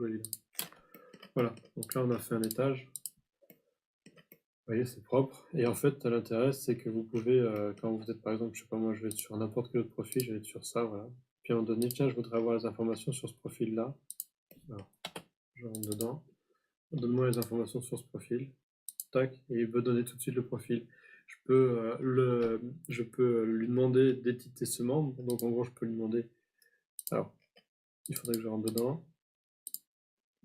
joli là. Voilà, donc là on a fait un étage. Vous voyez, c'est propre. Et en fait, l'intérêt, c'est que vous pouvez, quand vous êtes par exemple, je sais pas moi, je vais être sur n'importe quel autre profil, je vais être sur ça, voilà. Puis à un moment donné, tiens, je voudrais avoir les informations sur ce profil-là. Alors, je rentre dedans. Donne-moi les informations sur ce profil. Tac, et il veut donner tout de suite le profil. Je peux lui demander d'éditer ce membre. Donc en gros, je peux lui demander. Alors, il faudrait que je rentre dedans.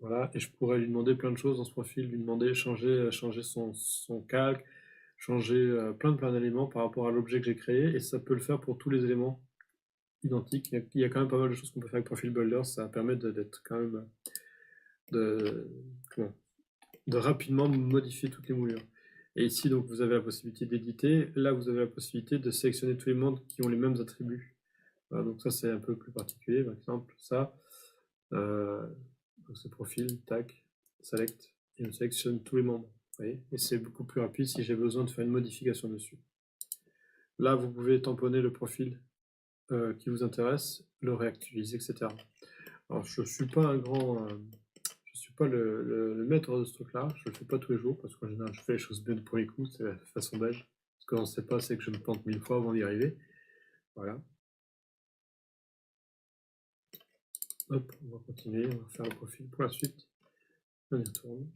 Voilà, et je pourrais lui demander plein de choses dans ce profil, lui demander changer son calque, changer plein d'éléments par rapport à l'objet que j'ai créé, et ça peut le faire pour tous les éléments identiques. Il y a quand même pas mal de choses qu'on peut faire avec Profile Builder, ça permet d'être quand même de rapidement modifier toutes les moulures. Et ici, donc, vous avez la possibilité d'éditer. Là, vous avez la possibilité de sélectionner tous les membres qui ont les mêmes attributs. Voilà, donc ça, c'est un peu plus particulier. Par exemple, ça, donc c'est profil, tac, select, et on sélectionne tous les membres. Vous voyez, et c'est beaucoup plus rapide si j'ai besoin de faire une modification dessus. Là, vous pouvez tamponner le profil qui vous intéresse, le réactualiser, etc. Alors, je ne suis pas un grand... je suis pas le maître de ce truc-là, je le fais pas tous les jours, parce qu'en général, je fais les choses bien du premier coup, c'est la façon belge. Ce qu'on ne sait pas, c'est que je me plante 1000 fois avant d'y arriver. Voilà. Hop, on va continuer, on va faire le profil pour la suite. On y retourne.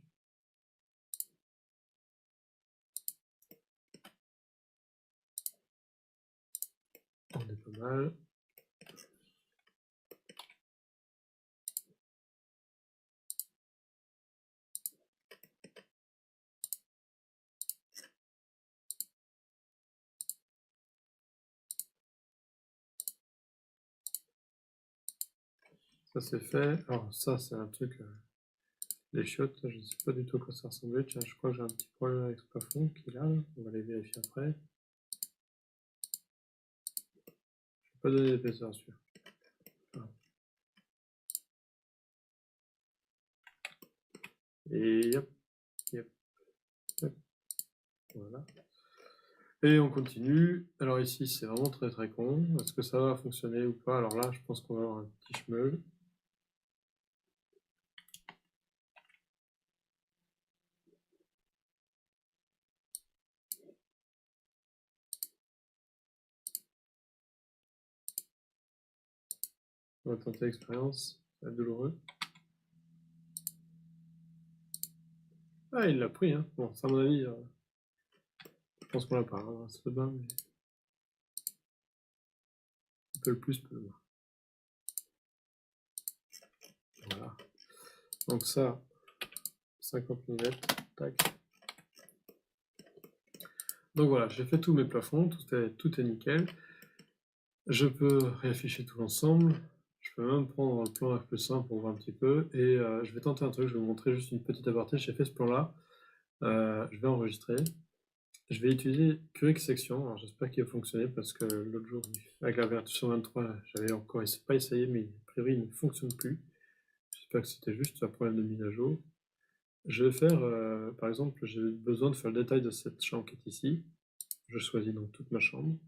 On est pas mal. Ça c'est fait. Alors ça c'est un truc, les chiottes, je ne sais pas du tout à quoi ça ressemblait. Tiens, je crois que j'ai un petit problème avec ce plafond qui est là. On va les vérifier après. Je ne vais pas donner d'épaisseur à celui-là. Et hop, hop, hop. Voilà. Et on continue. Alors ici, c'est vraiment très très con. Est-ce que ça va fonctionner ou pas? Alors là, je pense qu'on va avoir un petit schmeul. On va tenter l'expérience. Ça va être douloureux. Ah, il l'a pris, hein. Bon, ça à mon avis, je pense qu'on l'a pas. Hein. C'est bien, mais... un peu le plus, peu le moins. Voilà. Donc ça, 50 mm, tac. Donc voilà, j'ai fait tous mes plafonds, tout est nickel. Je peux réafficher tout l'ensemble. Je peux même prendre le plan F+1 pour voir un petit peu. Et je vais tenter un truc, je vais vous montrer juste une petite aparté. J'ai fait ce plan-là. Je vais enregistrer. Je vais utiliser QX Section. Alors j'espère qu'il va fonctionner parce que l'autre jour, avec la version 23, j'avais encore pas essayé, mais a priori, il ne fonctionne plus. J'espère que c'était juste un problème de mise à jour. Je vais faire, par exemple, j'ai besoin de faire le détail de cette chambre qui est ici. Je choisis donc toute ma chambre.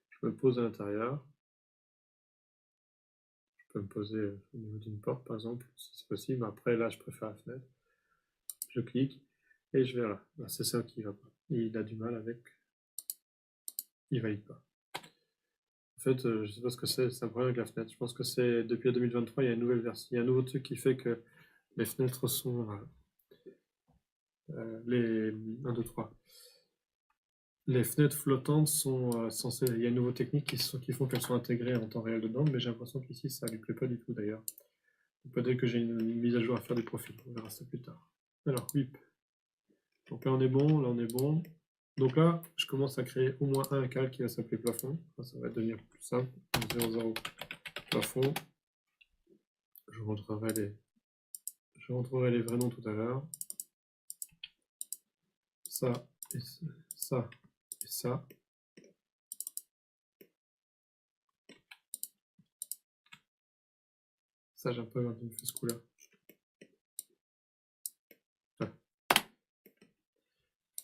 Je me pose à l'intérieur. Je peux me poser au niveau d'une porte, par exemple, si c'est possible. Après, là, je préfère la fenêtre. Je clique et je vais là. Là c'est ça qui va pas. Il a du mal avec. Il valide pas. En fait, je ne sais pas ce que c'est un problème avec la fenêtre. Je pense que c'est depuis 2023, il y a une nouvelle version. Il y a un nouveau truc qui fait que les fenêtres sont les 1, 2, 3. Les fenêtres flottantes sont censées. Il y a une nouvelle technique qui font qu'elles sont intégrées en temps réel dedans, mais j'ai l'impression qu'ici ça ne lui plaît pas du tout d'ailleurs. Peut-être que j'ai une mise à jour à faire du profil. On verra ça plus tard. Alors, whip. Donc là on est bon, là on est bon. Donc là, je commence à créer au moins un calque qui va s'appeler plafond. Ça va devenir plus simple. 0, 0, plafond. Je rentrerai les vrais noms tout à l'heure. Ça, et ça, et ça. Ça, j'ai un peu quand il me fait ce coup-là. Ouais.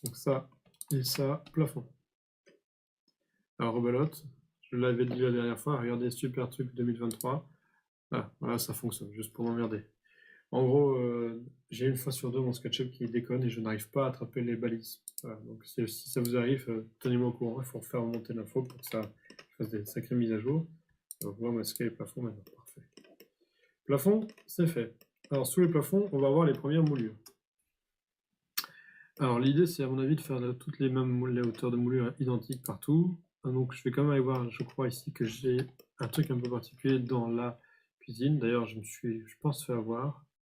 Donc ça, et ça, plafond. Alors, rebelote. Je l'avais dit la dernière fois. Regardez, super truc 2023. Ah, voilà, ça fonctionne, juste pour m'emmerder. En gros, j'ai une fois sur deux mon SketchUp qui déconne et je n'arrive pas à attraper les balises. Voilà, donc si ça vous arrive, tenez-moi au courant. Il faut faire remonter l'info pour que ça fasse des sacrées mises à jour. Donc on va masquer les plafonds maintenant. Parfait. Plafond, c'est fait. Alors sous les plafonds, on va voir les premières moulures. Alors l'idée, c'est à mon avis de faire toutes les mêmes les hauteurs de moulure identiques partout. Donc je vais quand même aller voir, je crois ici que j'ai un truc un peu particulier dans la cuisine. D'ailleurs, je pense fait avoir.